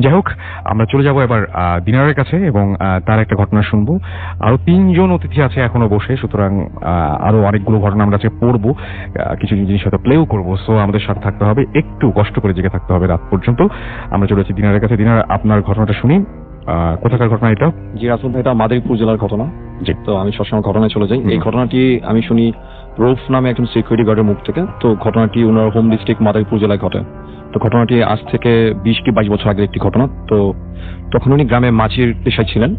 যাই হোক, আমরা চলে যাব এবার দিনারের কাছে এবং তার একটা ঘটনা শুনবো। আরো 3 জন অতিথি আছে এখনো বসে, সুতরাং আরো অনেকগুলো ঘটনা আমরা আজকে পড়বো, কিছু জিনিস হয়তো প্লেও করবো। সো আমাদের সাথে থাকতে হবে, একটু কষ্ট করে জেগে থাকতে হবে রাত পর্যন্ত। আমরা চলে যাচ্ছি দিনারের কাছে। দিনার, আপনার ঘটনাটা শুনি। কোথাকার ঘটনা এটা? জি রাসেল ভাই, এটা মাদারীপুর জেলার ঘটনা। জি। তো আমি সবসময় ঘটনায় চলে যাই। এই ঘটনাটি আমি শুনি রৌফ নামে একজন সিকিউরিটি গার্ডের মুখ থেকে। তো ঘটনাটি ওনার হোম ডিস্ট্রিক্ট মাদারীপুর জেলায় ঘটে। তো ঘটনাটি আজ থেকে 20 কি 22 বছর আগের একটি ঘটনা। তো তখন উনি গ্রামে মাছির পেশায় ছিলেন।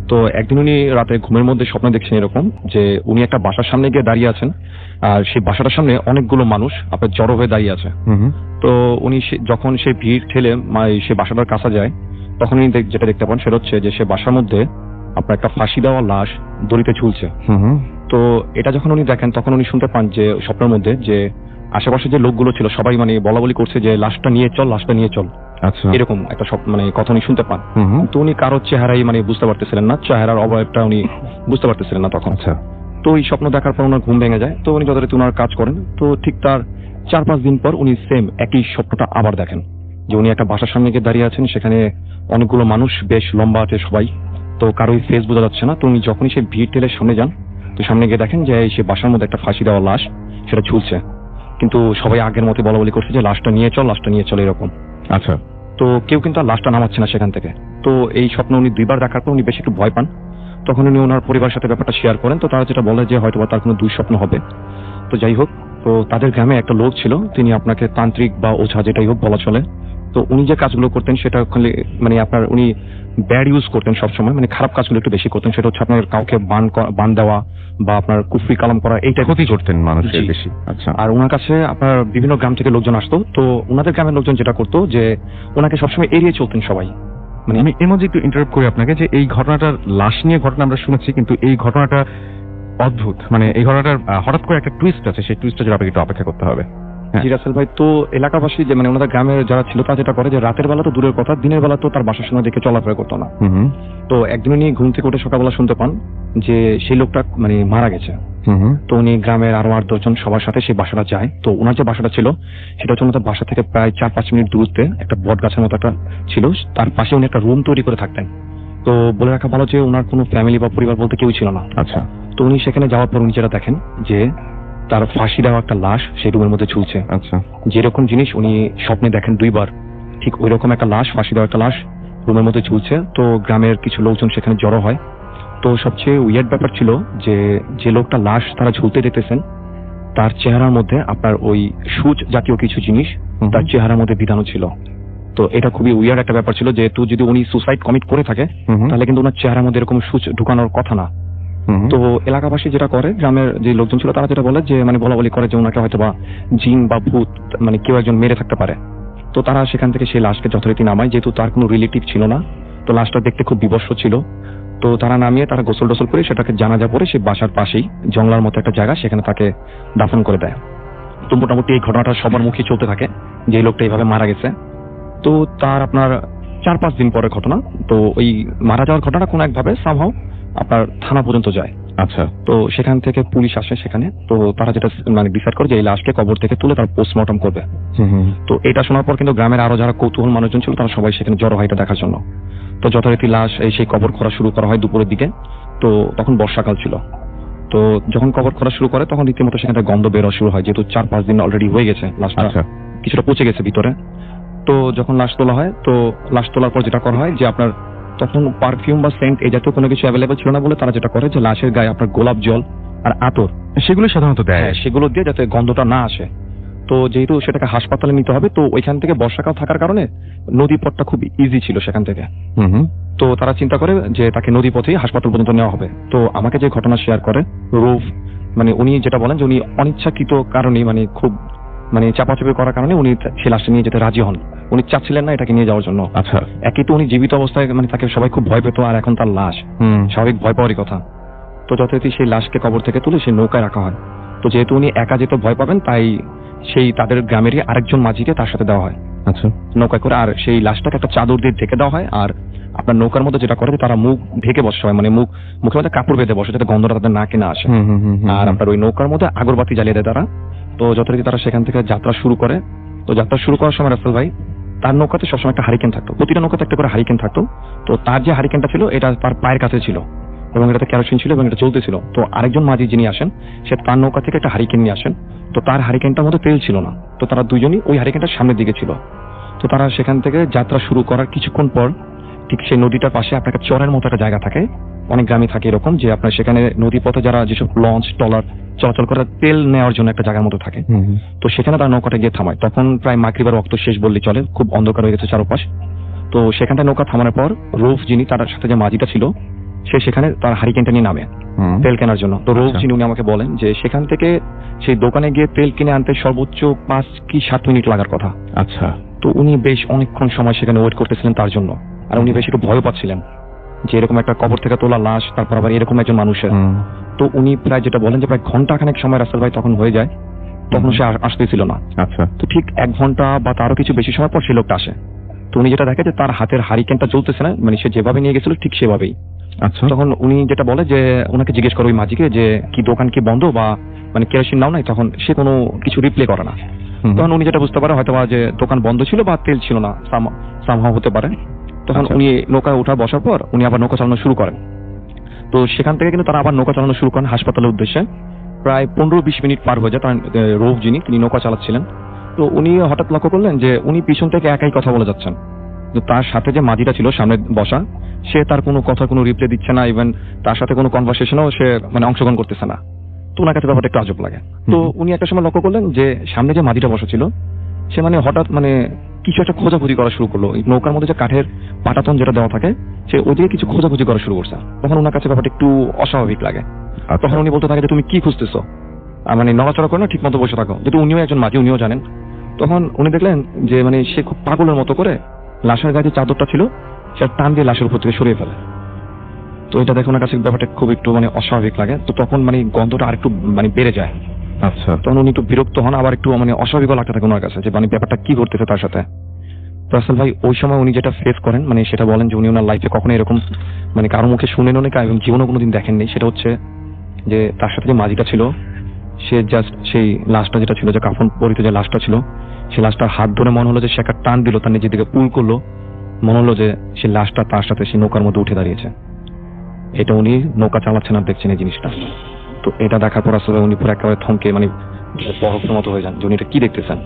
তো একদিন উনি রাতে ঘুমের মধ্যে স্বপ্ন দেখছেন এরকম যে উনি একটা বাসার সামনে গিয়ে দাঁড়িয়ে আছেন, আর সেই বাসাটার সামনে অনেকগুলো মানুষ আপনার জড়ো হয়ে দাঁড়িয়ে আছে। তো উনি যখন সেই ভিড় ঠেলে সেই বাসাটার কাছে যায়, তখন উনি যেটা দেখতে পান সেটা হচ্ছে যে সে বাসার মধ্যে আপনার একটা ফাঁসি দেওয়া লাশ দড়িতে ঝুলছে। তো এটা যখন উনি দেখেন তখন উনি শুনতে পান যে স্বপ্নের মধ্যে যে আশেপাশে যে লোকগুলো ছিল সবাই বলা বলি করছে যে লাশটা নিয়ে চল, লাশটা নিয়ে চল। আচ্ছা। এরকম একটা কথা উনি শুনতে পান। তো উনি কারোর চেহারাই বুঝতে পারতেছিলেন না, চেহারার অবয়বটা উনি বুঝতে পারতেছিলেন না তখন। আচ্ছা। তো এই স্বপ্ন দেখার পর ওনার ঘুম ভেঙে যায়। তো উনি যথারীতি ওনার কাজ করেন। তো ঠিক তার 4-5 দিন পর উনি সেম একই স্বপ্নটা আবার দেখেন, যে উনি একটা বাসার সামনে গিয়ে দাঁড়িয়ে আছেন, সেখানে অনেকগুলো মানুষ, বেশ লম্বা আছে সবাই, তো কারোই ফেস বোঝা যাচ্ছে না। তো উনি যখনই সে ভিড় ঠেলে সামনে যান, তো সামনে গিয়ে দেখেন যে সে বাসার মধ্যে একটা ফাঁসি দেওয়া লাশ সেটা ঝুলছে, কিন্তু সবাই আগের মতো বলা বলি করছে যে লাশটা নিয়ে চল, লাশটা নিয়ে চল, এরকম। আচ্ছা। তো কেউ কিন্তু আর লাশটা নামাচ্ছে না সেখান থেকে। তো এই স্বপ্ন উনি 2বার দেখার পর উনি বেশ একটু ভয় পান। তখন উনি ওনার পরিবারের সাথে ব্যাপারটা শেয়ার করেন। তো তারা যেটা বলে যে হয়তো তার কোনো দুঃস্বপ্ন হবে। তো যাই হোক, তো তাদের গ্রামে একটা লোক ছিল, তিনি আপনাকে তান্ত্রিক বা ওঝা যেটাই হোক বলা চলে। তো উনি যে কাজগুলো করতেন সেটা আপনার উনি ব্যাড ইউজ করতেন সবসময়, খারাপ কাজগুলো একটু বেশি করতেন। সেটা হচ্ছে আপনার কাউকে বান দেওয়া বা আপনার কুফরি কালাম করা, এইটা ক্ষতি করতেন মানুষের বেশি। আচ্ছা। আর ওনার কাছে আপনার বিভিন্ন গ্রাম থেকে লোকজন আসতো। তো ওনাদের গ্রামের লোকজন যেটা করতো যে ওনাকে সবসময় এড়িয়ে চলতেন সবাই। আমি এর মধ্যে একটু ইন্টারাপ্ট করি আপনাকে, যে এই ঘটনাটার লাশ নিয়ে ঘটনা আমরা শুনেছি, কিন্তু এই ঘটনাটা অদ্ভুত, এই ঘটনাটার হঠাৎ করে একটা টুইস্ট আছে, সেই টুইস্টটা জন্য আপনাকে একটু অপেক্ষা করতে হবে। জি রাসেল ভাই, তো এলাকাবাসী যে ওনাদের গ্রামের যারা ছিল তারা যেটা করে যে রাতের বেলা তো দূরের কথা, দিনের বেলা তো তার বাসার সামনে দেখে চলাফেরা করতো না। তো একদিন উনি ঘুম থেকে উঠে সকালবেলা শুনতে পান যে সেই লোকটা মারা গেছে। তো উনি গ্রামের আরো 8-10 জন সবার সাথে সেই বাসাটা যায়। তো ওনার যে বাসাটা ছিল সেটা হচ্ছে ওনাদের বাসা থেকে প্রায় 4-5 মিনিট দূরত্বে একটা বট গাছের মতো একটা ছিল, তার পাশে উনি একটা রুম তৈরি করে থাকতেন। তো বলে রাখা ভালো যে ওনার কোনো ফ্যামিলি বা পরিবার বলতে কেউ ছিল না। আচ্ছা। তো উনি সেখানে যাওয়ার পর উনি যেটা দেখেন যে তার ফাঁসি দেওয়া একটা লাশ সেই রুমের মধ্যে ঝুলছে। আচ্ছা। যেরকম জিনিস উনি স্বপ্নে দেখেন 2বার, ঠিক ওই রকম একটা লাশ, ফাঁসি দেওয়া একটা লাশ রুমের মধ্যে ঝুলছে। তো গ্রামের কিছু লোকজন সেখানে জড়ো হয়। তো সবচেয়ে উইয়ার্ড ব্যাপার ছিল যে লোকটা লাশ তারা ঝুলতে দেখতেছেন, তার চেহারার মধ্যে আপনার ওই সূচ জাতীয় কিছু জিনিস তার চেহারার মধ্যে বিধানো ছিল। তো এটা খুবই উইয়ার্ড একটা ব্যাপার ছিল, যেহেতু যদি উনি সুসাইড কমিট করে থাকে তাহলে কিন্তু ওনার চেহারার মধ্যে এরকম সূচ ঢুকানোর কথা না। তো এলাকাবাসী যেটা করে, গ্রামের যে লোকজন ছিল তারা যেটা বলে যে বলা বলি করে যে ওনাকে হয়তো বা জিন বা ভূত কেউ একজন মেরে থাকতে পারে। তো তারা সেখান থেকে সেই লাশকে যথারীতি নামায়, যেহেতু তার কোনো রিলেটিভ ছিল না, তো লাশটা দেখতে খুব বিবস্ত্র ছিল। তো তারা নামিয়ে তারা গোসল টোসল করে সেটাকে জানাজা পরে সেই বাসার পাশেই জঙ্গলার মতো একটা জায়গা, সেখানে তাকে দাফন করে দেয়। তো মোটামুটি এই ঘটনাটা সবার মুখে চলতে থাকে যে এই লোকটা এইভাবে মারা গেছে। তো তার আপনার 4-5 দিন পরের ঘটনা। তো ওই মারা যাওয়ার ঘটনাটা কোনো একভাবে সামহাও আপনার থানা পর্যন্ত যায়। আচ্ছা। তো সেখান থেকে পুলিশ আসে সেখানে। তো তারা যেটা ডিসাইড করে যে এই লাশকে কবর থেকে তুলে তার পোস্টমর্টম করবে। তো এটা শোনার পর কিন্তু গ্রামের আরো যারা কৌতূহল মানুষজন ছিল তারা সবাই সেখানে জড়ো হয় এটা দেখার জন্য। তো যথারীতি লাশ সেই কবর খোঁড়া শুরু করা হয় দুপুরের দিকে। তো তখন বর্ষাকাল ছিল। তো যখন কবর খোঁড়া শুরু করে তখন রীতিমতো সেখানে গন্ধ বেরোয়া শুরু হয়, যেহেতু 4-5 দিন অলরেডি হয়ে গেছে, লাশটা কিছুটা পচে গেছে ভিতরে। তো যখন লাশ তোলা হয়, তো লাশ তোলার পর যেটা করা হয় যে আপনার তখন পারফিউম বা সেন্ট এই জাতীয় কোনো কিছু অ্যাভেলেবল ছিল না বলে তারা যেটা করে যে লাশের গায়ে আপনার গোলাপ জল আর আতর সেগুলো সাধারণত দেয়, সেগুলো দিয়ে যাতে গন্ধটা না আসে। তো যেহেতু সেটাকে হাসপাতালে নিতে হবে, তো ওইখান থেকে বর্ষাকাল থাকার কারণে নদী পথটা খুব ইজি ছিল সেখান থেকে। তো তারা চিন্তা করে যে তাকে নদী পথেই হাসপাতাল পর্যন্ত নেওয়া হবে। তো আমাকে যে ঘটনা শেয়ার করে রূপ, উনি যেটা বলেন যে উনি অনিচ্ছাকৃত কারণে খুব চাপাচাপি করার কারণে উনি সে লাশটা নিয়ে যেতে রাজি হন। উনি চাচ্ছিলেন না এটাকে নিয়ে যাওয়ার জন্য। আচ্ছা। একই তো উনি জীবিত অবস্থায় তাকে সবাই খুব ভয় পেত, আর এখন তার লাশ, স্বাভাবিক ভয় পাওয়ারই কথা। তো যথারীতি সেই লাশকে কবর থেকে তুলে সেই নৌকায় রাখা হয়। তো যেহেতু উনি একা যেতে ভয় পাবেন, তাই সেই তাদের গ্রামেরই আরেকজন মাঝিকে তার সাথে দেওয়া হয়। আচ্ছা। নৌকায় করে, আর সেই লাশটাকে একটা চাদর দিয়ে ঢেকে দেওয়া হয়। আর আপনার নৌকার মধ্যে যেটা করে তারা মুখ ঢেকে বসে সবাই, মুখের মধ্যে কাপড় বেঁধে বসে যাতে গন্ধটা তাদের নাকে না আসে। আর আপনার ওই নৌকার মধ্যে আগরবাতি জ্বালিয়ে দেয় তারা। তো যথারীতি তারা সেখান থেকে যাত্রা শুরু করে। তো যাত্রা শুরু করার সময় রাসেল ভাই তার নৌকাতে সবসময় একটা হারিকেন থাকতো, প্রতিটা নৌকাতে একটা করে হারিকেন থাকতো। তো তার যে হারিকেনটা ছিল এটা তার পায়ের কাছে ছিল এবং এটাতে কেরোসিন ছিল এবং এটা চলতেছিল। তো আরেকজন মাঝি যিনি আসেন সে তার নৌকা থেকে একটা হারিকেন নিয়ে আসেন। তো তার হারিকেনটার মধ্যে তেল ছিল না, তো তারা দুইজনই ওই হারিকেনটার সামনের দিকে ছিল। তো তারা সেখান থেকে যাত্রা শুরু করার কিছুক্ষণ পর ঠিক সেই নদীটার পাশে আপনার একটা চরের মতো একটা জায়গা থাকে, অনেক গ্রামে থাকে এরকম, যে আপনার সেখানে নদী পথে যারা যেসব লঞ্চ ট্রলার চলাচল করে তেল নেওয়ার জন্য একটা জায়গার মতো থাকে। তো সেখানে তার নৌকাটা গিয়ে থামায়। তখন প্রায় মাগরিবের ওয়াক্ত শেষ বললেই চলে, খুব অন্ধকার হয়ে গেছে চারপাশ। তো সেখানটা নৌকা থামানোর পর রৌফ যিনি তার সাথে যে মাঝিটা ছিল সে সেখানে তার হারিকেনটা নিয়ে নামে তেল কেনার জন্য। তো রৌফ যিনি উনি আমাকে বলেন যে সেখান থেকে সেই দোকানে গিয়ে তেল কিনে আনতে সর্বোচ্চ 5 কি 7 মিনিট লাগার কথা। আচ্ছা। তো উনি বেশ অনেকক্ষণ সময় সেখানে ওয়েট করতেছিলেন তার জন্য, আর উনি বেশ একটু ভয় পাচ্ছিলেন যে এরকম একটা কবর থেকে তোলা লাশ, তারপর আবার এরকম একজন মানুষের। তো উনি প্রায় যেটা বলেন যে প্রায় ঘন্টাখানেক সময় রাসেল ভাই তখন হয়ে যায়, তখন সে আসতেছিল না। আচ্ছা। তো ঠিক 1 ঘন্টা বা তারও কিছু বেশি সময় পর সেই লোকটা আসে। তো উনি যেটা দেখে যে তার হাতের হারিকেনটা চলতেছে না, মানে সে যেভাবে নিয়ে গেছিল ঠিক সেভাবেই। আচ্ছা। তখন উনি যেটা বলে যে ওনাকে জিজ্ঞেস করে ওই মাঝিকে যে কি দোকান কি বন্ধ বা মানে কেরোসিন নাও নাই, তখন সে কোনো কিছু রিপ্লে করে না। তখন উনি যেটা বুঝতে পারে হয়তো বা যে দোকান বন্ধ ছিল বা তেল ছিল না, সামহাও হতে পারে। তখন আচ্ছা। উনি নৌকায় ওঠা বসার পর উনি আবার নৌকা চালানো শুরু করেন। তো সেখান থেকে কিন্তু তারা আবার নৌকা চালানো শুরু করেন হাসপাতালের উদ্দেশ্যে। প্রায় 15-20 মিনিট পার হয়ে যায়, তার রৌফ যিনি তিনি নৌকা চালাচ্ছিলেন। তো উনি হঠাৎ লক্ষ্য করলেন যে উনি পিছন থেকে একাই কথা বলে যাচ্ছেন। তো তার সাথে যে মাঝিটা ছিল সামনে বসা, সে তার কোনো কথা কোনো রিপ্লাই দিচ্ছে না, ইভেন তার সাথে কোনো কনভারসেশনও সে মানে অংশগ্রহণ করতেছে না। তো ওনার কাছে ব্যাপারটা একটু আজব লাগে। তো উনি একটা সময় লক্ষ্য করলেন যে সামনে যে মাঝিটা বসা ছিল সে মানে হঠাৎ মানে কিছু একটা খোঁজাখুঁজি করা শুরু করলো। এই নৌকার মধ্যে যে কাঠের পাটাতন যেটা দেওয়া থাকে সে ওদিকে কিছু খোঁজাখুঁজি করা শুরু করছে। তখন ওনার কাছে ব্যাপারটা একটু অস্বাভাবিক লাগে। তখন উনি বলতে থাকে যে তুমি কি খুঁজতেছো, মানে নড়াচড়া করো না, ঠিক মতো বসে থাকো। যেহেতু উনিও একজন মাঝি, উনিও জানেন। তখন উনি দেখলেন যে মানে সে খুব পাগলের মতো করে লাশের গায়ে যে চাদরটা ছিল সে টান দিয়ে লাশের উপর থেকে সরিয়ে ফেলে। তো এটা দেখে ওনার কাছে ব্যাপারটা খুব একটু মানে অস্বাভাবিক লাগে। তো তখন মানে গন্ধটা আরেকটু মানে বেড়ে যায়। আচ্ছা। তখন উনি একটু বিরক্ত হন, আবার একটু মানে অস্বাভাবিক লাগতে থাকে ওনার কাছে যে মানে ব্যাপারটা কি ঘটতেছে তার সাথে। তো রাসেল ভাই ওই সময় উনি যেটা ফেস করেন মানে সেটা বলেন যে উনি ওনার লাইফে কখনো এরকম মানে কারো মুখে শুনেন অনেক এবং জীবনে কোনোদিন দেখেননি। সেটা হচ্ছে যে তার সাথে যে মাঝিটা ছিল সে জাস্ট সেই লাশটা যেটা ছিল, যে কাফন পরিত যে লাশটা ছিল, সেই লাশটার হাত ধরে মনে হলো যে সে একটা টান দিল, তার নিজের দিকে পুল করলো, মনে হলো যে সেই লাশটা তার সাথে সেই নৌকার মধ্যে উঠে দাঁড়িয়েছে। এটা উনি নৌকা চালাচ্ছেন আর দেখছেন এই জিনিসটা। তো এটা দেখার পর আসলে উনি পুরো একেবারে থমকে মানে বরফের মতো হয়ে যান যে উনি এটা কি দেখতেছেন।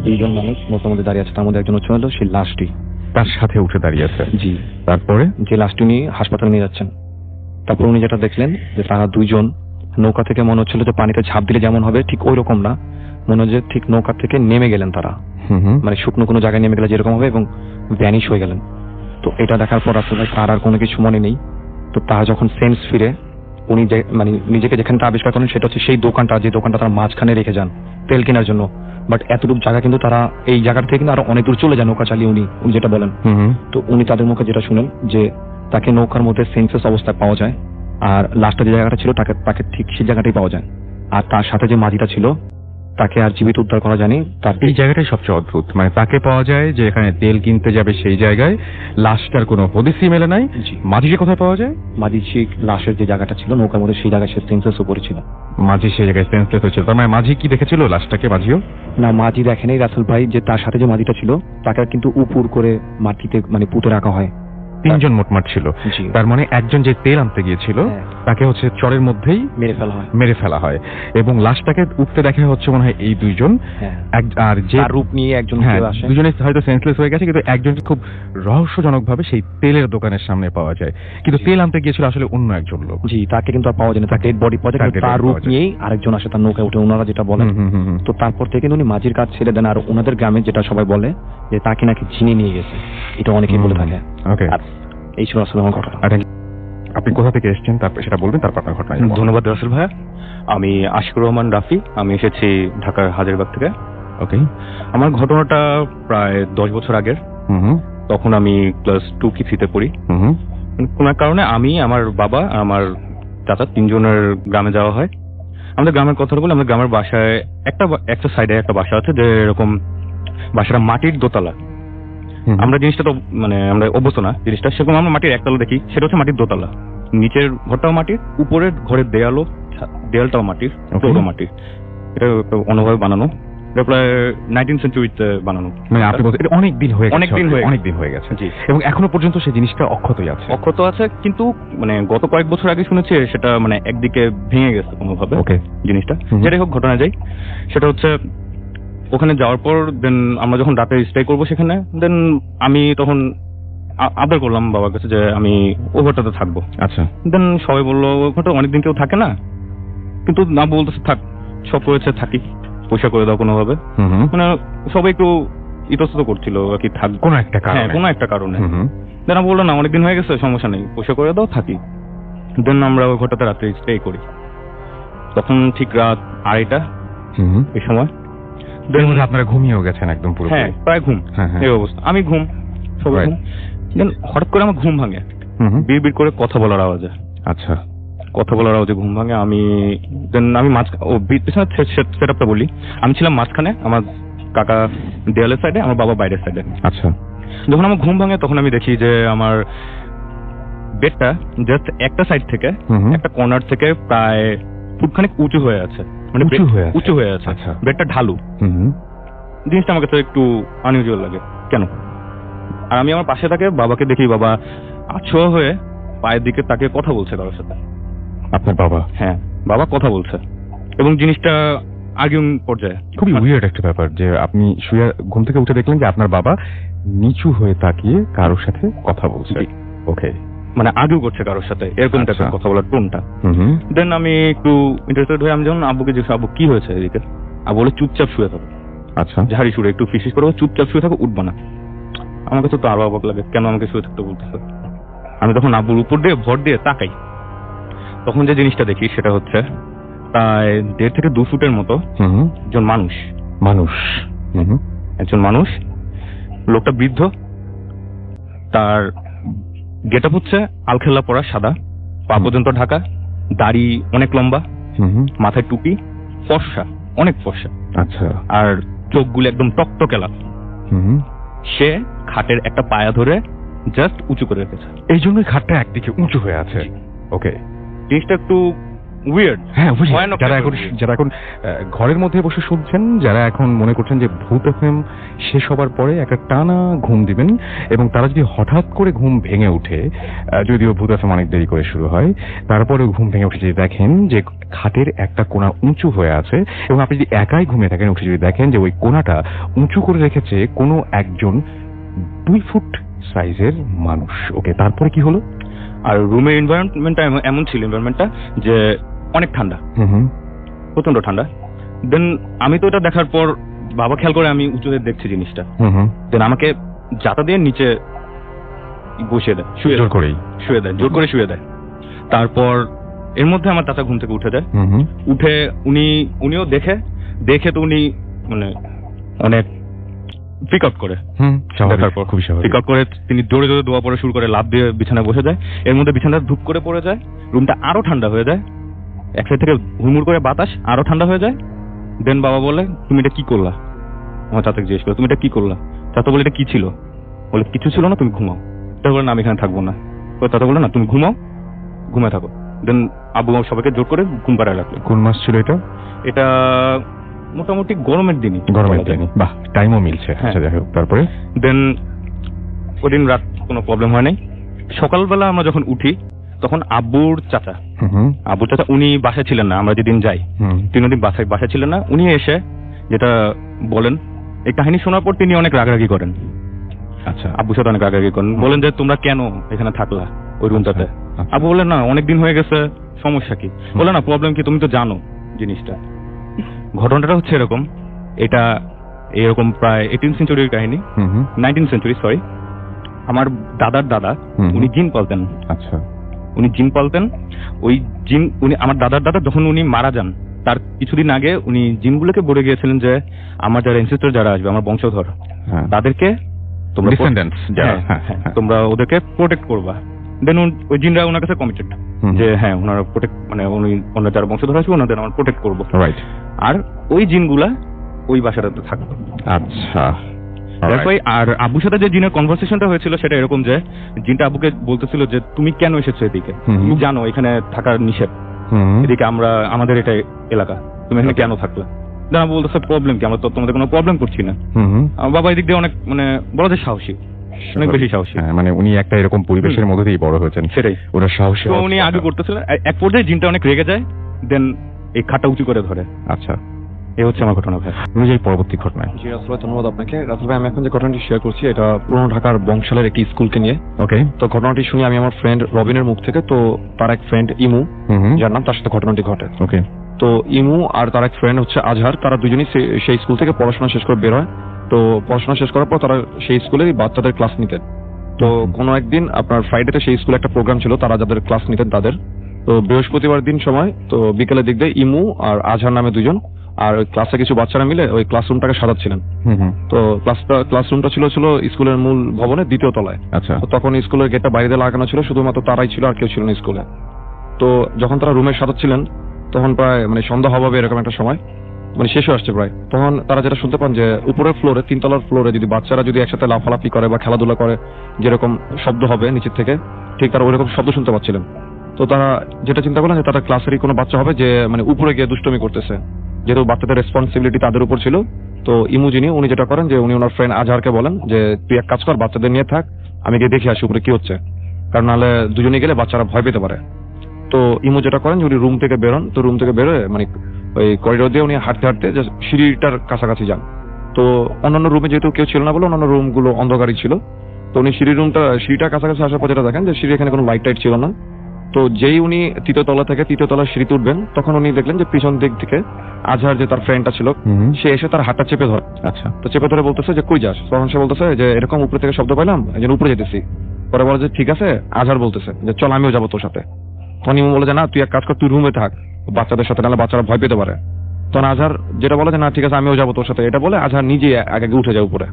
2 জন মানুষ নৌকার মধ্যে দাঁড়িয়ে আছে, তার মধ্যে একজন হচ্ছে হলো সেই লাশটি তার সাথে উঠে দাঁড়িয়ে আছে। জি। তারপরে যে লাশটি উনি হাসপাতালে নিয়ে যাচ্ছেন। তারপর উনি যেটা দেখলেন যে তারা 2 জন নৌকা থেকে মনে হচ্ছিল যে পানিতে ঝাঁপ দিলে যেমন হবে ঠিক ওই রকম না, মনে হচ্ছে ঠিক নৌকা থেকে নেমে গেলেন তারা, মানে শুকনো কোনো জায়গায় নেমে গেলে যেরকম হবে এবং ভ্যানিশ হয়ে গেলেন। তো এটা দেখার পর আসলে তার আর কোনো কিছু মনে নেই। তো তার যখন সেন্স ফিরে উনি যে মানে নিজেকে যেখানটা আবিষ্কার করেন সেটা হচ্ছে সেই দোকানটা, যে দোকানটা তারা মাঝখানে রেখে যান তেল কেনার জন্য। বাট এতটুকু জায়গা কিন্তু তারা এই জায়গার থেকে কিন্তু আরো অনেক দূর চলে যান নৌকা চালিয়ে উনি যেটা বলেন। তো উনি তাদের মুখে যেটা শুনেন যে তাকে নৌকার মধ্যে সেন্সেস অবস্থায় পাওয়া যায়, আর লাস্টে যে জায়গাটা ছিল তাকে ঠিক সেই জায়গাটাই পাওয়া যায়। আর তার সাথে যে মাঝিটা ছিল তাকে আর জীবিত উদ্ধার করা যায়নি। তার এই জায়গাটাই সবচেয়ে অদ্ভুত, মানে তাকে পাওয়া যায় যে এখানে তেল কিনতে যাবে সেই জায়গায়, লাশটার কোনো হদিসই মেলে নাই। মাঝিকে কোথায় পাওয়া যায়? মাঝি সেই লাশের যে জায়গাটা ছিল নৌকার মধ্যে সেই জায়গায় সে সেন্সেস উপরে ছিল। মাঝি সেই জায়গায় সেন্সলেস হয়েছিল। তার মানে মাঝি কি দেখেছিল লাশটাকে? মাঝিও না, মাঝি দেখেনি রাসেল ভাই। যে তার সাথে যে মাঝিটা ছিল তাকে কিন্তু উপর করে মাটিতে মানে পুঁতে রাখা হয়। 3 জন মোটমাট ছিল। তার মানে একজন যে তেল আনতে গিয়েছিল তাকে হচ্ছে চরের মধ্যেই মেরে ফেলা হয় এবং লাশটাকে উঠতে দেখা হচ্ছে মনে হয় এই 2 জন। আর যে রূপ নিয়ে একজন আসে, 2 জনই হয়তো সেন্সলেস হয়ে গেছে, কিন্তু একজনকে খুব রহস্যজনক ভাবে সেই তেলের দোকানের সামনে পাওয়া যায়। কিন্তু তেল আনতে গিয়েছিল আসলে অন্য একজন লোক। জি, তাকে কিন্তু আর পাওয়া যায় না, তাকে ডেড বডি পাওয়া যায়। তার রূপ নিয়েই আরেকজন আসে তার নৌকায় উঠে, ওনারা যেটা বলেন। তো তারপর থেকে উনি মাঝির কাজ ছেড়ে দেন, আর ওনাদের গ্রামে যেটা সবাই বলে যে তাকে নাকি জিনে নিয়ে গেছে, এটা অনেকেই বলে থাকে। ওকে, এই ছিল আসলে আমার ঘটনা। আপনি কোথা থেকে এসেছেন তারপর সেটা বলবেন, তারপর আপনার ঘটনা। ধন্যবাদ রাসেল ভাইয়া। আমি আশিকুর রহমান রাফি, আমি এসেছি ঢাকার হাজারীবাগ থেকে। ওকে, আমার ঘটনাটা প্রায় 10 বছর আগের। তখন আমি ক্লাস 2 কি 3 তে পড়ি। কোন এক কারণে আমি, আমার বাবা, আমার চাচা 3 জনের গ্রামে যাওয়া হয়। আমাদের গ্রামের কথা বলে, আমাদের গ্রামের বাসায় একটা সাইডে একটা বাসা আছে, যে এরকম বাসাটা মাটির দোতলা। আমরা জিনিসটা তো মানে আমরা অভ্যস্ত না জিনিসটা, সেরকম আমরা মাটির একতলা দেখি, সেটা হচ্ছে মাটির দোতলা। নিচের ঘরটাও মাটির, উপরের ঘরের দেয়ালটাও মাটির, পুরো মাটির। এটা অন্যভাবে বানানো। এটা প্রায় 19th সেঞ্চুরিতে বানানো। মানে আপনি বলতে এটা অনেক দিন হয়ে গেছে, অনেক দিন হয়ে গেছে জি। এবং এখনো পর্যন্ত সেই জিনিসটা অক্ষতই আছে। অক্ষত আছে, কিন্তু মানে গত কয়েক বছর আগে শুনেছি সেটা মানে একদিকে ভেঙে গেছে কোনোভাবে ওকে জিনিসটা। হুম। যেটাই হোক, ঘটনা যাই, সেটা হচ্ছে ওখানে যাওয়ার পর দেন আমরা যখন রাতে স্টে করবো সেখানে, দেন আমি তখন আবদার করলাম বাবার কাছে যে আমি ওই ঘরটাতে থাকবো। আচ্ছা দেন সবাই বললো ওই ঘরটা অনেকদিন কেউ থাকে না, কিন্তু না বলতেছে থাক, সব করেছে থাকি, পয়সা করে দাও কোনোভাবে। হুম হুম। মানে সবাই একটু ইতস্তত করছিল আর কি, থাক কোনো একটা হ্যাঁ কারণে। কোনো একটা কারণে। হুম হুম। দেন আমি বললাম না অনেকদিন হয়ে গেছে, সমস্যা নেই, পয়সা করে দাও থাকি। দেন আমরা ওই ঘরটাতে রাতে স্টে করি। তখন ঠিক রাত 2:30 হুম হুম। এই সময়। এর দেন মধ্যে আপনারা ঘুমিয়েও গেছেন একদম পুরো। হ্যাঁ প্রায় ঘুম, হ্যাঁ হ্যাঁ। এই অবস্থা, আমি ঘুম, সবাই Right. ঘুম। দেন হঠাৎ করে আমার ঘুম ভাঙে, হুম হুম। বিড় করে কথা বলার আওয়াজে। আচ্ছা কথা বলার আওয়াজে ঘুম ভাঙে। আমি দেন আমি পিছনে সেট আপটা বলি, আমি ছিলাম মাঝখানে, আমার কাকা দেয়ালের সাইডে, আমার বাবা বাইরের সাইডে। আচ্ছা যখন আমার ঘুম ভাঙে তখন আমি দেখি যে আমার বেডটা জাস্ট একটা সাইড থেকে, হুম হুম। একটা কর্নার থেকে প্রায় ফুটখানেক উঁচু হয়ে আছে, মানে উঁচু হয়ে আছে? উঁচু হয়ে আছে। আচ্ছা। বেডটা ঢালু। হুম হুম। জিনিসটা আমার কাছে একটু আনইউজুয়াল লাগে, কেন? আর আমি আমার পাশে থাকে, বাবাকে দেখি বাবা আছোয়া হয়ে পায়ের দিকে তাকিয়ে কথা বলছে কারোর সাথে। আপনার বাবা? হ্যাঁ, বাবা কথা বলছে এবং জিনিসটা আর্গুইং পর্যায়ে। খুবই উইয়ার্ড একটা ব্যাপার যে আপনি শুয়ে ঘুম থেকে উঠে দেখলেন যে আপনার বাবা নিচু হয়ে তাকিয়ে কারোর সাথে কথা বলছে। জি। ওকে। মানে আর্গুই করছে কারোর সাথে, এরকম আচ্ছা। টাইপের কথা বলার টোনটা। হুম হুম। দেন আমি একটু ইন্টারেস্টেড হয়ে আমি যখন আব্বুকে জিজ্ঞেস, আব্বু কি হয়েছে এদিকে? আব্বু বলে চুপচাপ শুয়ে থাকো, আচ্ছা ঝাড়ি সুরে একটু ফিসিস করবো, চুপচাপ শুয়ে থাকো, উঠবা না। আমার কাছে তো আরো অবাক লাগে, কেন আমাকে শুয়ে থাকতে বলতেছে। আমি তখন আব্বুর উপর দিয়ে ভর দিয়ে তাকাই, তখন যে জিনিসটা দেখি সেটা হচ্ছে প্রায় 1.5 থেকে 2 ফুটের মতো হুম হুম। একজন মানুষ। মানুষ। হুম হুম। একজন মানুষ, লোকটা বৃদ্ধ, তার গেট আপ হচ্ছে আলখেল্লা পরা, সাদা, পা পর্যন্ত ঢাকা, দাড়ি অনেক লম্বা, হুম হুম। মাথায় টুপি, ফর্সা, অনেক ফর্সা, আচ্ছা। আর চোখগুলো একদম টকটকে লাল। হুম হুম। সে খাটের একটা পায়া ধরে জাস্ট উঁচু করে রেখেছে। এই জন্যই খাটটা একদিকে উঁচু হয়ে আছে। ওকে। জিনিসটা একটু উইয়ার্ড। হ্যাঁ বুঝি। ভয়ানক যারা একটা এখন weird। যারা এখন ঘরের মধ্যে বসে শুনছেন, যারা এখন মনে করছেন যে ভূত এফএম শেষ হবার পরে একটা টানা ঘুম দিবেন, এবং তারা যদি হঠাৎ করে ঘুম ভেঙে উঠে, যদিও ভূত এফএম অনেক দেরি করে শুরু হয়, তারপরে ঘুম ভেঙে উঠে যদি দেখেন যে খাটের একটা কোণা উঁচু হয়ে আছে, এবং আপনি যদি একাই ঘুমিয়ে থাকেন, উঠে যদি দেখেন যে ওই কোণাটা উঁচু করে রেখেছে কোনো একজন 2 ফুট সাইজের মানুষ। ওকে, তারপরে কি হলো? আর রুমের এনভায়রনমেন্টটা এমন ছিল, এনভায়রনমেন্টটা যে অনেক ঠান্ডা, হুম হুম। প্রচন্ড ঠান্ডা। দেন আমি তো এটা দেখার পর বাবা খেয়াল করে আমি উঁচুতে দেখছি জিনিসটা, হুম হুম। দেন আমাকে জাতা দিয়ে নিচে বসিয়ে দেয়, জোর করেই শুয়ে দেয়, জোর করে শুয়ে দেয়। তারপর এর মধ্যে আমার চাচা ঘুম থেকে উঠে যায়। হুম হুম। উঠে উনিও দেখে তো উনি মানে অনেক পিক আউট করে। হুম, দেখার পর খুবই স্বাভাবিক। পিক আউট করে তিনি দৌড়ে দোয়া পড়া শুরু করে, লাফ দিয়ে বিছানায় বসে যায়। এর মধ্যে বিছানাটা ধুপ করে পড়ে যায়, রুমটা আরো ঠান্ডা হয়ে যায়, এক সাইড থেকে হুড়মুড় করে বাতাস আরো ঠান্ডা হয়ে যায়। দেন বাবা বলে তুমি এটা কি করলা? আমার চাচাকে জিজ্ঞেস করে তুমি এটা কি করলা? চাচা বলে এটা কি ছিল? বলে কিছু ছিল না, তুমি ঘুমাও। চাচা বলে না আমি এখানে থাকবো না। তো চাচা বলে না তুমি ঘুমাও, ঘুমায় থাকো। দেন আব্বু সবাইকে জোর করে ঘুম পাড়ায় রাখলো। কোন মাস ছিল এটা? এটা মোটামুটি গরমের দিনই। গরমের দিনই। বাহ, টাইমও মিলছে। হ্যাঁ। আচ্ছা যাই হোক, তারপরে? দেন ওদিন রাত কোনো প্রবলেম হয় নাই। সকালবেলা আমরা যখন উঠি তখন আব্বুর চাচা উনি বাসায় ছিলেন না, আমরা যেদিন যাই তিনি ওদিন বাসায় ছিলেন না। উনি এসে যেটা বলেন, এই কাহিনী শোনার পর তিনি অনেক রাগারাগি করেন। আচ্ছা। আব্বুর সাথে অনেক রাগারাগি করেন, বলেন যে তোমরা কেন এখানে থাকলা ওই রুমটাতে? আচ্ছা। আব্বু বলেন না অনেকদিন হয়ে গেছে, সমস্যা কি? বলে না প্রবলেম কি, তুমি তো জানো জিনিসটা। ঘটনাটা হচ্ছে এরকম, এটা এরকম প্রায় 18th সেঞ্চুরির কাহিনী, 19th সেঞ্চুরি সরি। আমার দাদার দাদা উনি জিন পালতেন। আচ্ছা। উনি জিন পালতেন। ওই জিন আমার দাদার দাদা যখন উনি মারা যান তার কিছুদিন আগে উনি জিনগুলোকে বলে গিয়েছিলেন যে আমার যারা এনসেস্টর যারা আসবে, আমার বংশধর, তাদেরকে তোমরা তোমরা ওদেরকে প্রোটেক্ট করবা। দেন ওই জিনরা ওনার কাছে কমিটেড যে হ্যাঁ ওনারা প্রোটেক্ট, মানে উনি ওনার যারা বংশধর আসবে ওনাদের আমার প্রোটেক্ট করবো। রাইট। আর ওই জিনগুলা ওই বাসাটাতে থাকবে। আচ্ছা। আর আব্বুর সাথে যে জিনের কনভারসেশনটা হয়েছিল সেটা এরকম যে জিনটা আব্বুকে বলতেছিল যে তুমি কেন এসেছো এদিকে, তুমি জানো এখানে থাকার নিষেধ, এদিকে আমাদের এটা এলাকা, তুমি এখানে কেন থাকলা? যারা বলতেছে প্রবলেম কি, আমরা তো তোমাদের কোনো প্রবলেম করছি না। আমার বাবা এদিক দিয়ে অনেক মানে বলা যায় সাহসী, অনেক বেশি সাহসী। মানে উনি একটা এরকম পরিবেশের মধ্যে দিয়েই বড় হয়েছেন, সেটাই ওরা সাহসী। তো উনি আগে করতেছিলেন, এক পর্যায়ে জিনটা অনেক রেগে যায়, দেন এই খাটটা উঁচু করে ধরে। আচ্ছা, এই হচ্ছে আমার ঘটনা ভাই। তুমি যে পরবর্তী ঘটনায়। জি রাসেল ভাই, ধন্যবাদ আপনাকে। রাসেল ভাই, আমি এখন যে ঘটনাটি শেয়ার করছি এটা পুরনো ঢাকার বংশালের একটি স্কুলকে নিয়ে। ওকে। তো ঘটনাটি শুনি আমি আমার ফ্রেন্ড রবিনের মুখ থেকে। তো তার এক ফ্রেন্ড ইমু, যার নাম, তার সাথে ঘটনাটি ঘটে। ওকে। তো ইমু আর তার এক ফ্রেন্ড হচ্ছে আজহার, তারা দুজনেই সেই স্কুল থেকে পড়াশোনা শেষ করে বের হয়। তো পড়াশোনা শেষ করার পর তারা সেই স্কুলেরই বাচ্চাদের ক্লাস নিতেন। তো কোনো একদিন আপনার ফ্রাইডেতে সেই স্কুলে একটা প্রোগ্রাম ছিল, তারা যাদের ক্লাস নিতেন তাদের। তো বৃহস্পতিবার দিন সময়, তো বিকেলের দিক দিয়ে ইমু আর আজহার নামে দুজন আর ওই ক্লাসে কিছু বাচ্চারা মিলে ওই ক্লাসরুমটাকে সাজাচ্ছিলেন। তো ক্লাসরুমটা ছিল স্কুলের মূল ভবনের 2য় তলায়। আচ্ছা। তো তখন স্কুলের গেটটা বাইরে দিয়ে লাগানো ছিল, শুধুমাত্র তারাই ছিল, আর কেউ ছিল না স্কুলে। তো যখন তারা রুমে সাজাচ্ছিলেন তখন প্রায় মানে সন্ধ্যা হবে এরকম একটা সময়, মানে শেষ হয়ে আসছে প্রায়। তখন তারা যেটা শুনতে পান যে উপরের ফ্লোরে, 3 তলার ফ্লোরে যদি বাচ্চারা যদি একসাথে লাফালাফি করে বা খেলাধুলা করে যেরকম শব্দ হবে নিচের থেকে, ঠিক তারা ওইরকম শব্দ শুনতে পাচ্ছিলেন। তো তারা যেটা চিন্তা করলেন যে তাদের ক্লাসেরই কোনো বাচ্চা হবে যে মানে উপরে গিয়ে দুষ্টমি করতেছে, যেহেতু বাচ্চাদের রেসপন্সিবিলিটি তাদের উপর ছিল। তো ইমু যিনি, উনি যেটা করেন যে উনি ওনার ফ্রেন্ড আজহারকে বলেন যে তুই এক কাজ কর, বাচ্চাদের নিয়ে থাক, আমি গিয়ে দেখে আসি উপরে কি হচ্ছে, কারণ নাহলে দুজনে গেলে বাচ্চারা ভয় পেতে পারে। তো ইমু যেটা করেন যে উনি রুম থেকে বেরোন। তো রুম থেকে বেরোয় মানে ওই করিডোর দিয়ে উনি হাঁটতে হাঁটতে সিঁড়িটার কাছাকাছি যান। তো অন্যান্য রুমে যেহেতু কেউ ছিল না বলে অন্যান্য রুমগুলো অন্ধকারই ছিল। তো উনি সিঁড়িটার কাছাকাছি আসার পর যেটা দেখেন যে সিঁড়ি এখানে কোনো লাইট টাইট ছিল না। তো যেই উনি 3য় তলা থেকে 3য় তলার সিঁড়িতে উঠবেন তখন উনি দেখলেন যে পিছন দিক থেকে আজহার যে তার ফ্রেন্ডটা ছিল সে এসে তার হাতটা চেপে ধরে। আচ্ছা। তো চেপে ধরে বলতেছে যে কই যাস? তখন সে বলতেছে যে এরকম উপরে থেকে শব্দ পাইলাম, এই জন্য উপরে যেতেছি। পরে বলে যে ঠিক আছে। আজহার বলতেছে যে চল আমিও যাবো তোর সাথে। তখন ইমু বলে যে না, তুই এক কাজ কর, তুই রুমে থাক বাচ্চাদের সাথে, নাহলে বাচ্চারা ভয় পেতে পারে। তখন আজহার যেটা বলে যে না ঠিক আছে আমিও যাবো তোর সাথে, এটা বলে আজহার নিজে আগে উঠে যায় উপরে।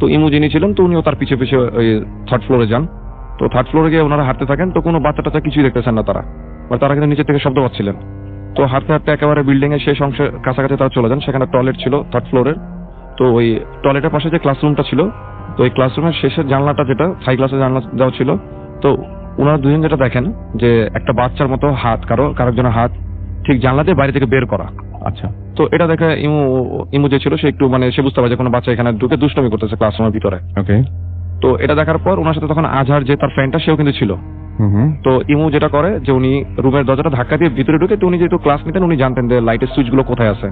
তো ইমু যিনি ছিলেন তো উনিও তার পিছে পিছে ওই 3rd ফ্লোরে যান। তো 3rd ফ্লোরে গিয়ে ওনারা হাঁটতে থাকেন। তো কোনো বাচ্চা টাচ্চা কিছুই দেখতেছেন না তারা, তারা কিন্তু নিচে থেকে শব্দ পাচ্ছিলেন। তো হাঁটতে হাঁটতে একেবারে বিল্ডিং এর শেষ অংশের কাছাকাছি তারা চলে যান। সেখানে টয়লেট ছিল 3rd ফ্লোরের। তো ওই টয়লেটের পাশে যে ক্লাসরুমটা ছিল, তো ওই ক্লাসরুমের শেষের জানলাটা, যেটা থাই ক্লাসের জানলা দেওয়া ছিল, তো ওনারা দুজন যেটা দেখেন যে একটা বাচ্চার মতো হাত, কারোর হাত ঠিক জানলা দিয়ে বাইরে থেকে বের করা। আচ্ছা। তো এটা দেখে ইমু যে ছিল সে একটু মানে সে বুঝতে পারে যে কোনো বাচ্চা এখানে ঢুকে দুষ্টমি করতেছে ক্লাসরুমের ভিতরে। ওকে। তো এটা দেখার পর ওনার সাথে তখন আজহার যে তার ফ্রেন্ডটা সেও কিন্তু ছিল। তো ইমু যেটা করে যে উনি রুমের দরজাটা ধাক্কা দিয়ে ভিতরে ঢুকে, তো উনি যেহেতু ক্লাস নিতেন উনি জানতেন যে লাইটের সুইচ গুলো কোথায় আছে।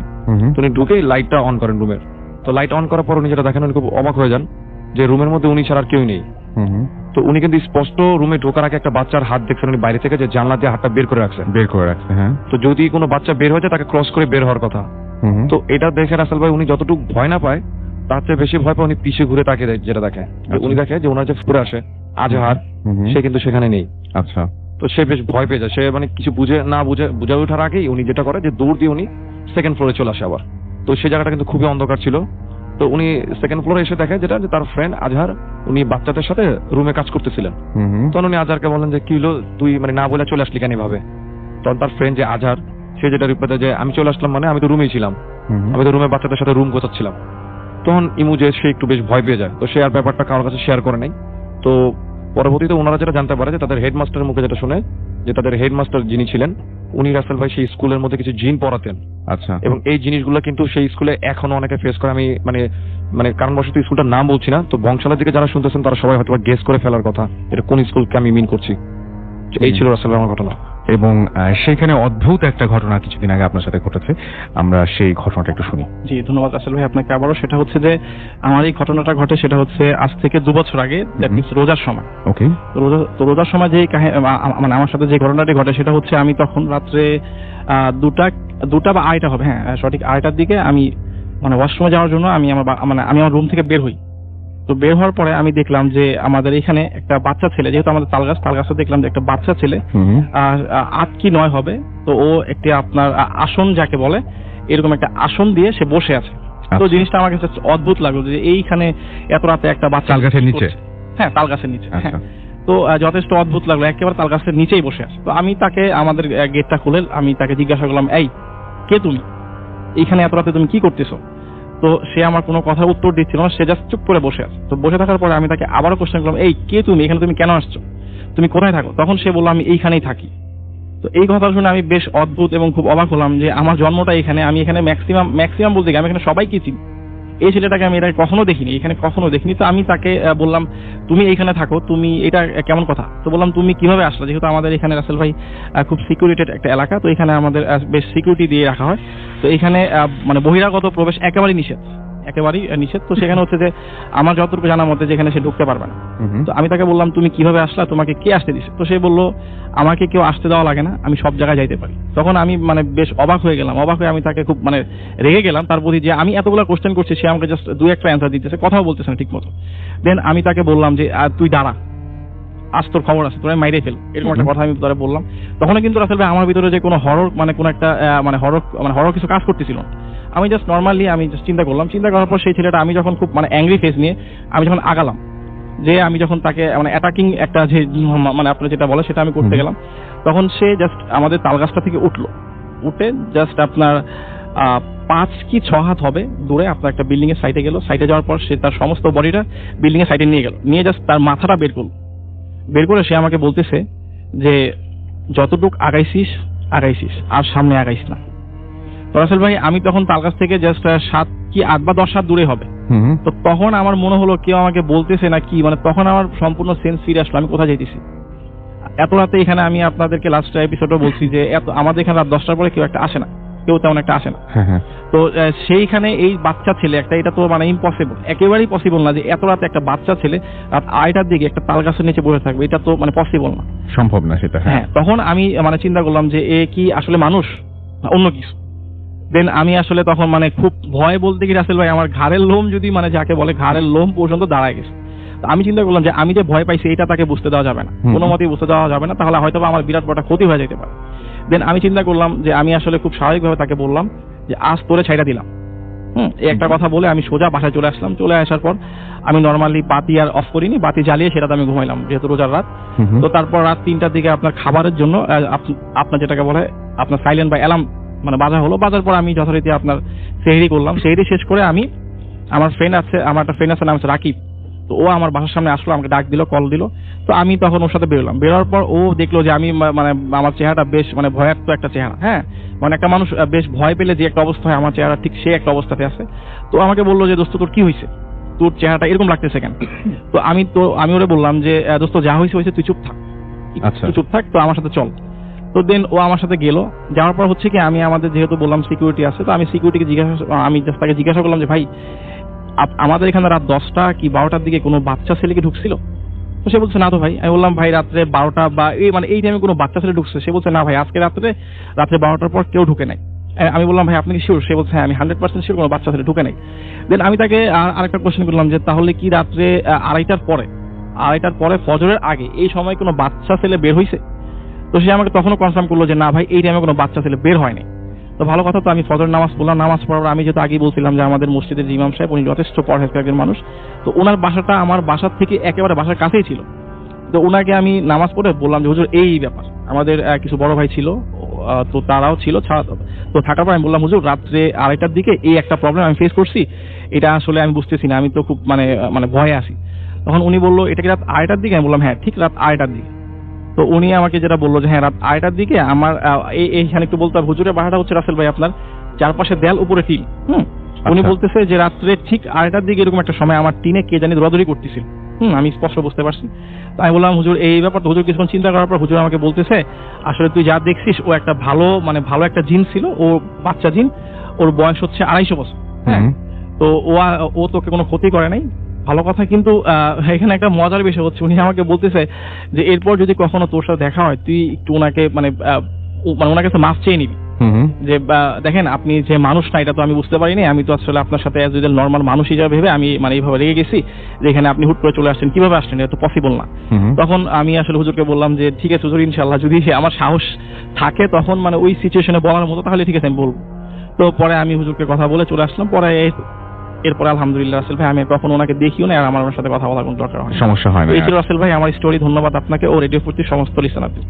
তো উনি ঢুকেই লাইটটা অন করেন রুমের। তো লাইট অন করার পর উনি যেটা দেখেন উনি খুব অবাক হয়ে যান যে রুমের মধ্যে উনি ছাড়া আর কেউ নেই। তো উনি কিন্তু স্পষ্ট রুমে ঢোকার আগে একটা বাচ্চার হাত দেখছেন উনি বাইরে থেকে, যে জানলা দিয়ে হাতটা বের করে রাখছে। হ্যাঁ। তো যদি কোনো বাচ্চা বের হয়ে যায় তাকে ক্রস করে বের হওয়ার কথা। তো এটা দেখে রাসেল ভাই উনি যতটুকু ভয় না পায় তার চেয়ে বেশি ভয় পায় উনি পিছে ঘুরে তাকে যেটা দেখে, উনি দেখে যে ওনার যে ফুরে আসে আজহার, সে কিন্তু সেখানে নেই। আচ্ছা। তো সে বেশ ভয় পেয়ে যায়। সে মানে কিছু বুঝে ওঠার আগেই উনি যেটা করে যে দৌড় দিয়ে উনি 2nd ফ্লোরে চলে আসে আবার। তো সেই জায়গাটা কিন্তু খুবই অন্ধকার ছিল। তো উনি 2nd ফ্লোরে এসে দেখে যেটা যে তার ফ্রেন্ড আজহার উনি বাচ্চাদের সাথে রুমে কাজ করতেছিলেন। তখন উনি আজহারকে বলেন যে কি হলো, তুই মানে না বলে চলে আসলি কেন ভাবে? তখন তার ফ্রেন্ড যে আজহার সে যেটা রিপ্লাই দেয় যে আমি চলে আসলাম মানে আমি তো রুমেই ছিলাম, আমি তো রুমে বাচ্চাদের সাথে রুম গোছাচ্ছিলাম। তখন ইমু যে সে একটু বেশ ভয় পেয়ে যায়। তো সে আর ব্যাপারটা কারোর কাছে শেয়ার করে নাই। তো পরবর্তীতে ওনারা যেটা জানতে পারে যে তাদের হেডমাস্টারের মুখে যেটা শুনে যে তাদের হেডমাস্টার যিনি ছিলেন উনি রাসেল ভাই সেই স্কুলের মধ্যে কিছু জিন পড়াতেন। আচ্ছা। এবং এই জিনিসগুলো কিন্তু সেই স্কুলে এখনো অনেকে ফেস করে। আমি মানে কারণবশত স্কুলটার নাম বলছি না। তো বংশালের দিকে যারা শুনতেছেন তারা সবাই হয়তো গেস করে ফেলার কথা এটা কোন স্কুলকে আমি মিন করছি। এই ছিল রাসেল আমার ঘটনা। এবং সেখানে অদ্ভুত একটা ঘটনা কিছুদিন আগে আপনার সাথে ঘটেছে, আমরা সেই ঘটনাটা একটু শুনি। জি ধন্যবাদ রাসেল ভাই আপনাকে আবারও। সেটা হচ্ছে যে আমার এই ঘটনাটা ঘটে সেটা হচ্ছে আজ থেকে 2 বছর আগে, দ্যাট মিনস রোজার সময়। ওকে। তো রোজার সময় যে মানে আমার সাথে যে ঘটনাটি ঘটে সেটা হচ্ছে আমি তখন রাত্রে 2টা বা 2:30 হবে, হ্যাঁ সঠিক 2:30টার দিকে আমি মানে ওয়াশরুমে যাওয়ার জন্য আমি আমার রুম থেকে বের হই। তো বের হওয়ার পরে আমি দেখলাম যে আমাদের এখানে একটা বাচ্চা ছেলে, যেহেতু আমাদের তালগাছে দেখলাম যে একটা বাচ্চা ছেলে 8 কি 9 হবে। তো ও একটি আপনার আসন যাকে বলে এরকম একটা আসন দিয়ে সে বসে আছে। তো জিনিসটা আমার কাছে অদ্ভুত লাগলো যে এইখানে এত রাতে একটা বাচ্চা তালগাছের নিচে। হ্যাঁ তালগাছের নিচে। হ্যাঁ। তো যথেষ্ট অদ্ভুত লাগলো, একেবারে তালগাছের নিচেই বসে আছে। তো আমি তাকে আমাদের গেটটা খুলে আমি তাকে জিজ্ঞাসা করলাম, এই কে তুমি, এইখানে এত রাতে তুমি কি করতেছো? তো সে আমার কোনো কথার উত্তর দিচ্ছিল না, সে জাস্ট চুপ করে বসে আছে। তো বসে থাকার পরে আমি তাকে আবারও কোশ্চেন করলাম, এই কে তুমি, এখানে তুমি কেন আসছো, তুমি কোথায় থাকো? তখন সে বললো আমি এইখানেই থাকি। তো এই কথা শুনে আমি বেশ অদ্ভুত এবং খুব অবাক হলাম যে আমার জন্মটা এখানে, আমি এখানে ম্যাক্সিমাম বলতে গিয়ে আমি এখানে সবাইকে চিনি, এই ছেলেটাকে আমি এটা কখনো দেখিনি, এখানে কখনো দেখিনি। তো আমি তাকে বললাম তুমি এইখানে থাকো, তুমি এটা কেমন কথা? তো বললাম তুমি কিভাবে আসলে, যেহেতু আমাদের এখানে রাসেল ভাই খুব সিকিউরিটেড একটা এলাকা, তো এখানে আমাদের বেশ সিকিউরিটি দিয়ে রাখা হয়। তো এখানে মানে বহিরাগত প্রবেশ একেবারেই নিষেধ, একেবারেই নিষেধ। তো সেখানে হচ্ছে যে আমার যতটুকু জানার মধ্যে যেখানে সে ঢুকতে পারবে না। তো আমি তাকে বললাম তুমি কিভাবে আসলা, তোমাকে কে আসতে দিছে? তো সে বলল আমাকে কেউ আসতে দেওয়া লাগে না, আমি সব জায়গায় যাইতে পারি। তখন আমি মানে বেশ অবাক হয়ে গেলাম, অবাক হয়ে আমি তাকে খুব মানে রেগে গেলাম তার প্রতি, যে আমি এতগুলো কোশ্চেন করছি, সে আমাকে জাস্ট দু একটা অ্যান্সার দিতেছে, কথাও বলতেছে না ঠিক মতো। দেন আমি তাকে বললাম যে তুই দাঁড়া, আজ তোর খবর আছে, তোর মাইরে ফেল, এরকম একটা কথা আমি তারা বললাম। তখন কিন্তু রাসেল ভাই আমার ভিতরে যে কোনো হরর মানে কোনো একটা মানে হরর কিছু কাজ করতেছিল না। আমি জাস্ট নর্মালি আমি জাস্ট চিন্তা করলাম, চিন্তা করার পর সেই ছেলেটা আমি যখন খুব মানে অ্যাংরি ফেস নিয়ে আমি যখন আগালাম, যে আমি যখন তাকে মানে অ্যাটাকিং একটা যে মানে আপনার যেটা বলে সেটা আমি করতে গেলাম, তখন সে জাস্ট আমাদের তালগাছটা থেকে উঠে জাস্ট আপনার 5 কি 6 হাত হবে দূরে আপনার একটা বিল্ডিং এর সাইডে গেল। সাইডে যাওয়ার পর সে তার সমস্ত বডিটা বিল্ডিং এর সাইডে নিয়ে গেল, নিয়ে জাস্ট তার মাথাটা বের করে সে আমাকে বলতেছে যে যতটুক আগাইছিস আর সামনে আগাইস না। তো রাসেল ভাই আমি তখন তার কাছ থেকে জাস্ট 7 কি 8 বা 10 হাত দূরে হবে। তো তখন আমার মনে হলো কেউ আমাকে বলতেছে না কি, মানে তখন আমার সম্পূর্ণ সেন্স ফিরে আসলো আমি কোথায় যাইতেছি। এত রাতে এখানে আমি আপনাদেরকে লাস্ট এপিসোডে বলছি যে আমাদের এখানে রাত 10টার পরে কেউ একটা আসে না, কেউ তেমন একটা আসে না। তো সেইখানে এই বাচ্চা ছেলে একটা, এটা তো মানে ইম্পসিবল, একেবারেই পসিবল না যে এত রাতে একটা বাচ্চা ছেলে রাত 8টার দিকে একটা তাল গাছের নিচে বসে থাকবে, এটা তো মানে পসিবল না, সম্ভব না সেটা। হ্যাঁ, তখন আমি মানে চিন্তা করলাম যে এ কি আসলে মানুষ না অন্য কিছু। দেন আমি আসলে তখন মানে খুব ভয় বলতে কি রাসেল ভাই আমার ঘাড়ের লোম যদি মানে যাকে বলে ঘাড়ের লোম পর্যন্ত দাঁড়ায় গেছে। তো আমি চিন্তা করলাম যে আমি যে ভয় পাইছি এটা তাকে বুঝতে দেওয়া যাবে না, কোনো মতেই বুঝতে দেওয়া যাবে না, তাহলে হয়তো আমার বিরাট বড় ক্ষতি হয়ে যেতে পারে। দেন আমি চিন্তা করলাম যে আমি আসলে খুব স্বাভাবিকভাবে তাকে বললাম যে আজ তোরে ছাইড়া দিলাম। এই একটা কথা বলে আমি সোজা বাসায় চলে আসলাম। চলে আসার পর আমি নর্মালি বাতি আর অফ করিনি, বাতি জ্বালিয়ে সেটাতে আমি ঘুমাইলাম যেহেতু রোজার রাত। তো তারপর রাত 3টার দিকে আপনার খাবারের জন্য আপনার যেটাকে বলে আপনার সাইলেন্ট বা অ্যালার্ম মানে বাজা হলো। বাজার পর আমি যথারীতি আপনার সেহরি করলাম। সেহরি শেষ করে আমি আমার একটা ফ্রেন্ড আছে নাম হচ্ছে রাকিব। তো ও আমার বাসার সামনে আসলো, আমাকে ডাক দিল, কল দিল। তো আমি তখন ওর সাথে বেরোলাম। বেরোর পর ও দেখলো যে আমি মানে আমার চেহারাটা বেশ মানে ভয়ার্থ একটা চেহারা, হ্যাঁ, মানে একটা মানুষ বেশ ভয় পেলে যে একটা অবস্থা হয় আমার চেহারা ঠিক সেই একটা অবস্থাতে আছে। তো আমাকে বললো যে দোস্ত তোর কি হয়েছে, তোর চেহারাটা এরকম লাগতেছে কেন? তো আমি ওরে বললাম যে দোস্ত যা হয়েছে তুই চুপ থাক, তুই চুপ থাক, তো আমার সাথে চল। তো দেন ও আমার সাথে গেল। যাওয়ার পর হচ্ছে কি আমি আমাদের যেহেতু বললাম সিকিউরিটি আছে, তো আমি সিকিউরিটিকে তাকে জিজ্ঞাসা করলাম যে ভাই আমাদের এখানে রাত 10টা কি 12টার দিকে কোনো বাচ্চা ছেলে কি ঢুকছিল? তো সে বলছে না তো ভাই। আমি বললাম ভাই রাত্রে 12টা বা এই টাইমে কোনো বাচ্চা ছেলে ঢুকছে? সে বলছে না ভাই আজকে রাত্রে 12টার পর কেউ ঢুকে নাই। আমি বললাম ভাই আপনি কি শিওর? সে বলছে হ্যাঁ আমি 100% শিওর কোনো বাচ্চা ছেলে ঢুকে নাই। দেন আমি তাকে আরেকটা কোশ্চেন করলাম যে তাহলে কি রাত্রে 2:30টার পরে ফজরের আগে এই সময় কোনো বাচ্চা ছেলে বের হয়েছে? তো সে আমাকে তখনও কনফার্ম করলো যে না ভাই এই টাইমে কোনো বাচ্চা ছেলে বের হয়নি। তো ভালো কথা, তো আমি ফজর নামাজ পড়লাম। নামাজ পড়ার আমি যেহেতু আগেই বলছিলাম যে আমাদের মসজিদের যে ইমাম সাহেব উনি যথেষ্ট পরহেজগার একজন মানুষ, তো ওনার বাসাটা আমার বাসার থেকে একেবারে বাসার কাছেই ছিল। তো ওনাকে আমি নামাজ পড়ে বললাম যে হুজুর এই ব্যাপার, আমাদের কিছু বড় ভাই ছিল, তো তারাও ছিল তো থাকার পর আমি বললাম হুজুর রাত্রে 2:30টার দিকে এই একটা প্রবলেম আমি ফেস করছি, এটা আসলে আমি বুঝতেছি না, আমি তো খুব মানে ভয়ে আছি। তখন উনি বললো এটা কি রাত 2:30টার দিকে? আমি বললাম হ্যাঁ ঠিক রাত 2:30টার দিকে। তো উনি আমাকে যেটা বললো যে হ্যাঁ রাত 2:30টার দিকে আমার এইখানে একটু বলতে হবে হুজুরের বাসাটা হচ্ছে রাসেল ভাই আপনার চারপাশে দেয়াল উপরে টিন। উনি বলতেছে যে রাত্রে ঠিক 2:30টার দিকে এরকম একটা সময় আমার টিনে কে জানি দৌড়াদৌড়ি করতেছিল। আমি স্পষ্ট বুঝতে পারছি। তো আমি বললাম হুজুর এই ব্যাপার। হুজুর কিছুক্ষণ চিন্তা করার পর হুজুর আমাকে বলতেছে আসলে তুই যা দেখছিস ও একটা ভালো একটা জিন ছিল, ও বাচ্চা জিন, ওর বয়স হচ্ছে 250 বছর। হ্যাঁ, তো ও তোকে কোনো ক্ষতি করে নাই, ভালো কথা। কিন্তু এখানে একটা মজার বিষয় হচ্ছে উনি আমাকে বলতেছে যে এরপর যদি কখনো তোর সাথে দেখা হয় তুই একটু ওনাকে মানে ওনার কাছে মাফ চেয়ে নিবি, যে দেখেন আপনি যে মানুষ না এটা তো আমি বুঝতে পারিনি, আমি তো আসলে আপনার সাথে অ্যাজ ইউজুয়াল নর্মাল মানুষ হিসেবে ভেবে আমি মানে এইভাবে রেগে গেছি যে এখানে আপনি হুট করে চলে আসছেন, কিভাবে আসছেন, এটা তো পসিবল না। তখন আমি আসলে হুজুরকে বললাম যে ঠিক আছে হুজুর ইনশাআল্লাহ যদি আমার সাহস থাকে তখন মানে ওই সিচুয়েশনে বলার মতো তাহলে ঠিক আছে আমি বলবো। তো পরে আমি হুজুরকে কথা বলে চলে আসলাম। পরে এরপরে আলহামদুলিল্লাহ রাসেল ভাই আমি কখনো ওনাকে দেখিও না, আর আমার সাথে কথা বলার কোনো দরকার হয় সমস্যা হয় না। এই ছিল রাসেল ভাই আমার স্টোরি। ধন্যবাদ আপনাকে ও রেডিও ফুর্তির সমস্ত লিসেনারদের।